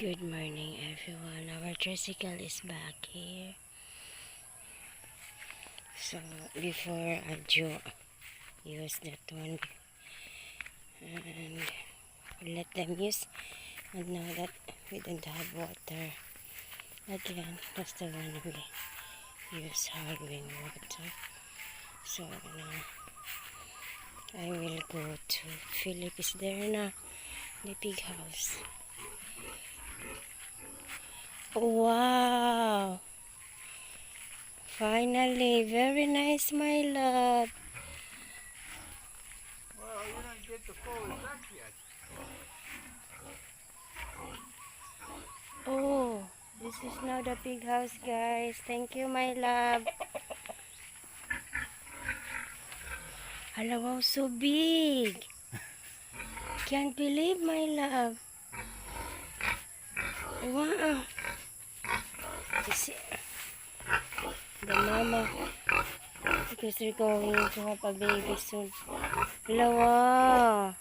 Good morning, everyone. Our tricycle is back here. So before I use that one and let them use, and now that we don't have water again, that's the one we use hardwing water. So now I will go to Philip. Is there na the big house? Wow! Finally, very nice, my love. Well, you don't get the full effect yet. Oh, this is now the big house, guys. Thank you, my love. Hello, wow, so big. Can't believe, my love. Wow. This, the mama, because they're going to have a baby soon. Hello, wow.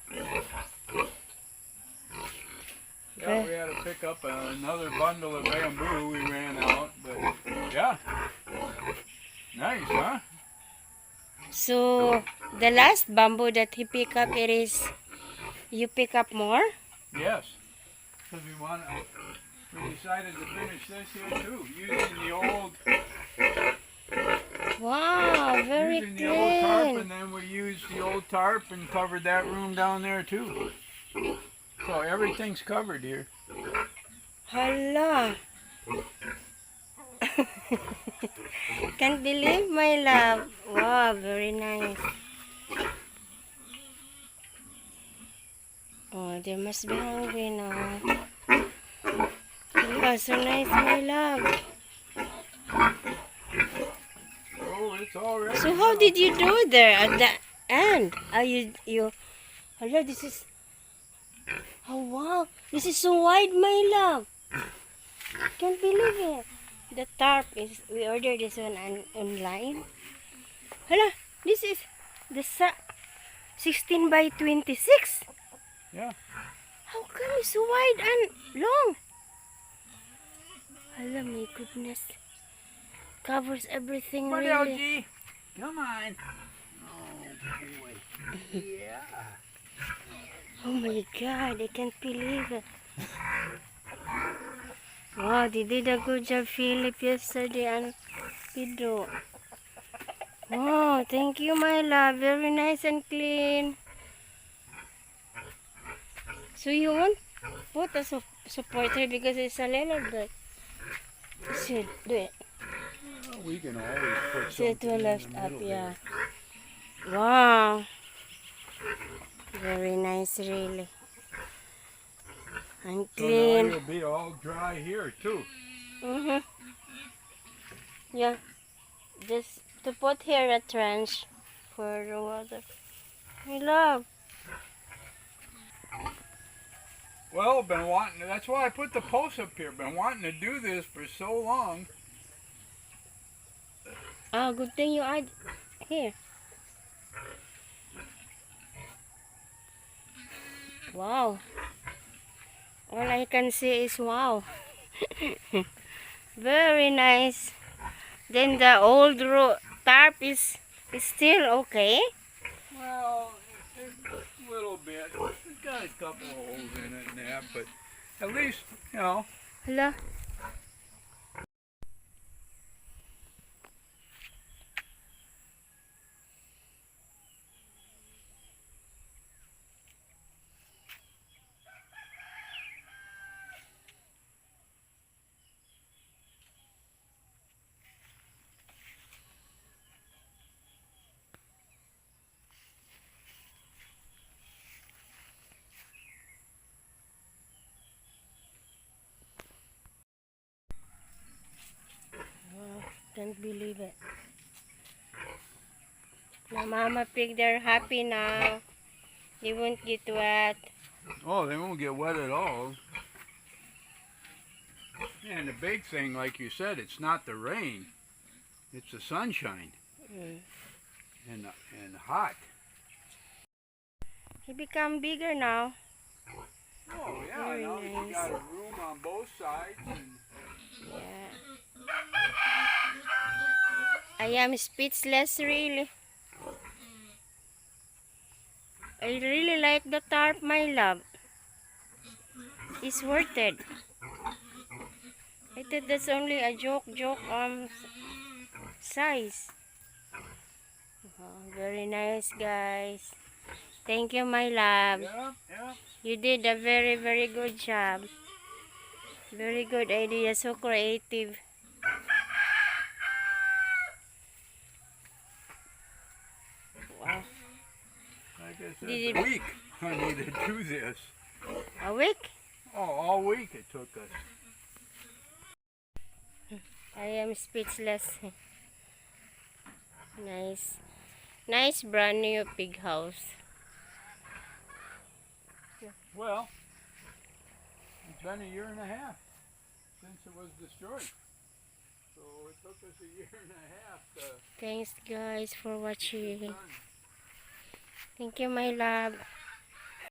Yeah, we had to pick up another bundle of bamboo. We ran out, but yeah. Nice, huh? So, the last bamboo that he picked up, you pick up more? Yes. Because we decided to finish this here too, using the old Wow, very using the old tarp, clean. and then we used the old tarp and covered that room down there too. So everything's covered here. Hala. Can't believe, my love. Wow, very nice. Oh, they must be hungry now. Oh, so nice, my love. Oh, it's all ready. So how did you do there at the end? Hello, this is, oh wow, this is so wide, my love. Can't believe it. The tarp is, we ordered this one online. Hello, this is the 16 by 26. Yeah. How come it's so wide and long? Hello, my goodness. Covers everything, Come on, really. LG. Come on. Oh, boy. Yeah. Oh my god, I can't believe it. Wow, they did a good job, Philip, yesterday and Pedro. Wow, thank you, my love. Very nice and clean. So you won't put a supporter because it's a little bit. Should do it. Well, we can always put So it something will in lift the up, middle yeah. there. Wow. Very nice, really. And So now clean. it'll be all dry here too. Yeah. Just to put here a trench for the water. I love. Well, been wanting. That's why I put the post up here. Been wanting to do this for so long. Ah, good thing you add here. Wow. All I can see is wow. Very nice. Then the old tarp is still okay. Well, a little bit. It's got a couple of holes in it and that, but at least, you know. Hala. Wow, can't believe it. The mama pig, they're happy now. They won't get wet. Oh, they won't get wet at all. And the big thing, like you said, it's not the rain. It's the sunshine and hot. He become bigger now. Oh yeah, Very now that you nice. got a room on both sides. And Yeah. I am speechless, really. I really like the tarp, my love. It's worth it. I thought that's only a joke size. Oh, very nice, guys. Thank you, my love. yeah, yeah. You did a very, very good job. Very good idea. So creative. Wow. Like I said, Did a it- week I needed to do this. A week? Oh, all week it took us. I am speechless. Nice. Nice brand new pig house. Well, it's been a year and a half since it was destroyed. So it took us a year and a half to Thanks, guys, for get it watching. done. Thank you, my love.